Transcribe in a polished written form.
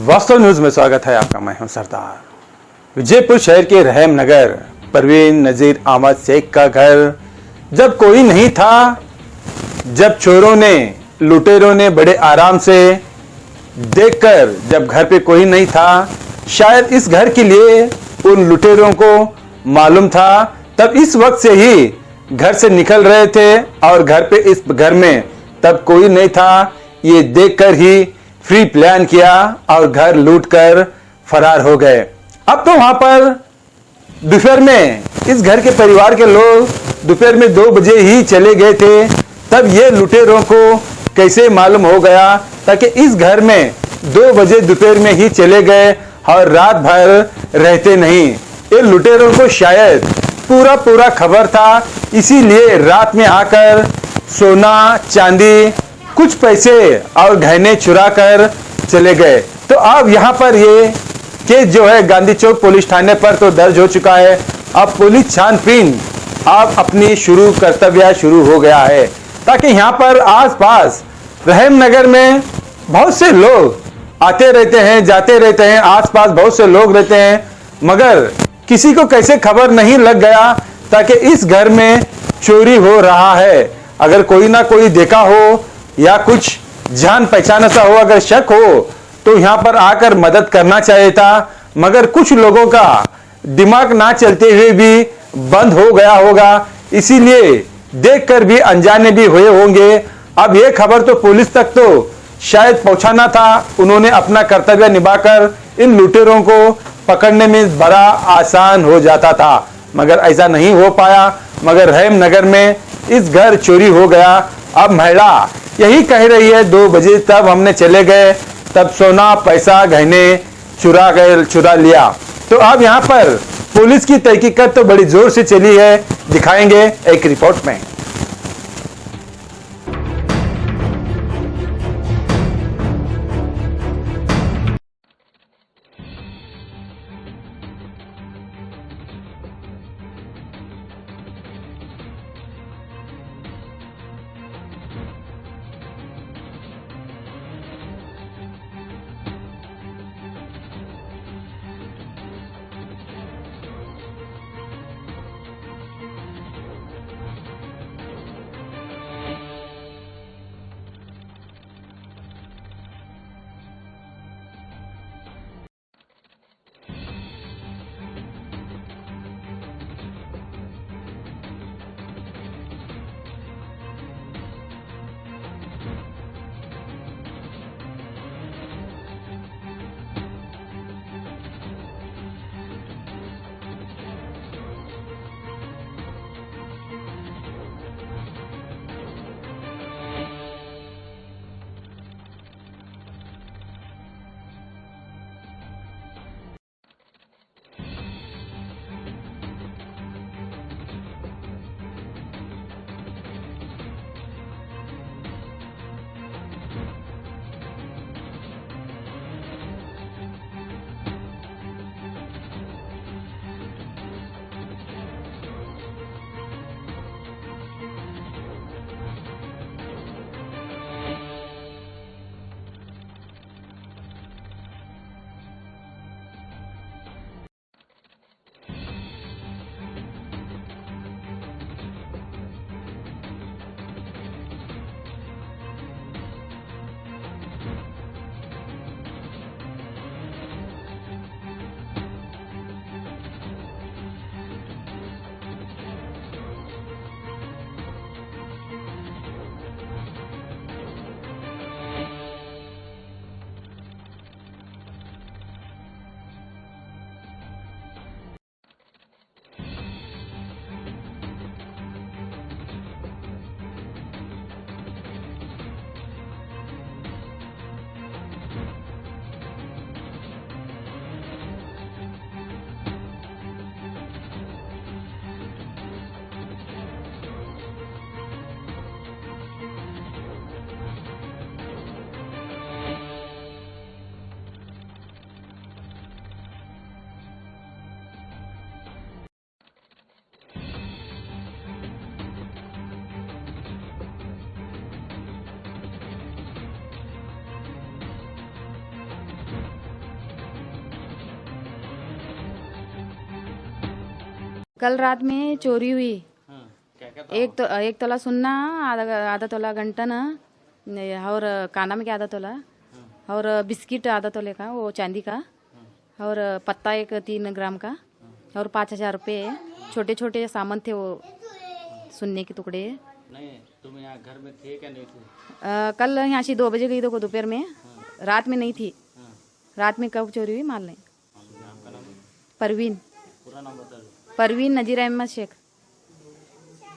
वास्तव न्यूज में स्वागत है आपका। मैं हूं सरदार। विजयपुर शहर के रहम नगर परवीन नजीर अहमद शेख का घर जब कोई नहीं था, जब चोरों ने लुटेरों ने बड़े आराम से देखकर, जब घर पे कोई नहीं था, शायद इस घर के लिए उन लुटेरों को मालूम था, तब इस वक्त से ही घर से निकल रहे थे और घर पे इस घर में तब कोई नहीं था, ये देखकर ही फ्री प्लान किया और घर लूटकर फरार हो गए। अब तो वहां पर दोपहर में इस घर के परिवार के लोग दोपहर में 2 बजे ही चले गए थे। तब ये लुटेरों को कैसे मालूम हो गया ताकि इस घर में 2 बजे दोपहर में ही चले गए और रात भर रहते नहीं। ये लुटेरों को शायद पूरा खबर था, इसीलिए रात में आकर सोना चांदी कुछ पैसे और गहने चुरा कर चले गए। तो अब यहाँ पर ये केस जो है गांधी चौक पुलिस थाने पर तो दर्ज हो चुका है। अब पुलिस छानबीन अब अपनी कर्तव्य शुरू हो गया है, ताकि यहाँ पर आसपास रहम नगर में बहुत से लोग आते रहते हैं, जाते रहते हैं, आसपास बहुत से लोग रहते हैं, मगर किसी को कैसे खबर नहीं लग गया ताकि इस घर में चोरी हो रहा है। अगर कोई ना कोई देखा हो या कुछ जान पहचान सा हो, अगर शक हो तो यहां पर आकर मदद करना चाहिए था, मगर कुछ लोगों का दिमाग ना चलते हुए भी बंद हो गया होगा, इसीलिए देखकर भी अनजाने भी हुए होंगे। अब यह खबर तो पुलिस तक तो शायद पहुंचाना था, उन्होंने अपना कर्तव्य निभाकर इन लुटेरों को पकड़ने में बड़ा आसान हो जाता था, मगर ऐसा नहीं हो पाया। मगर रहम नगर में इस घर चोरी हो गया। अब महिला यही कह रही है 2 बजे तब हमने चले गए, तब सोना पैसा गहने चुरा लिया। तो अब यहाँ पर पुलिस की तहकीकात तो बड़ी जोर से चली है, दिखाएंगे एक रिपोर्ट में। कल रात में चोरी हुई। क्या क्या एक तोला सुन्ना, आधा तोला घंटन, और काना में क्या आधा तोला, और बिस्किट आधा तोले का वो चांदी का, और पत्ता एक 3 ग्राम का, और 5,000 रुपये। छोटे छोटे सामान थे वो सुनने के टुकड़े। नहीं, तुम यहाँ घर में थे क्या नहीं थे? कल यहाँ से 2 बजे गई तो दोपहर में, रात में नहीं थी। रात में कब चोरी हुई माल नहीं। नाम का नाम, परवीन पूरा नाम बता दो। परवीन नजीर अहमद शेख।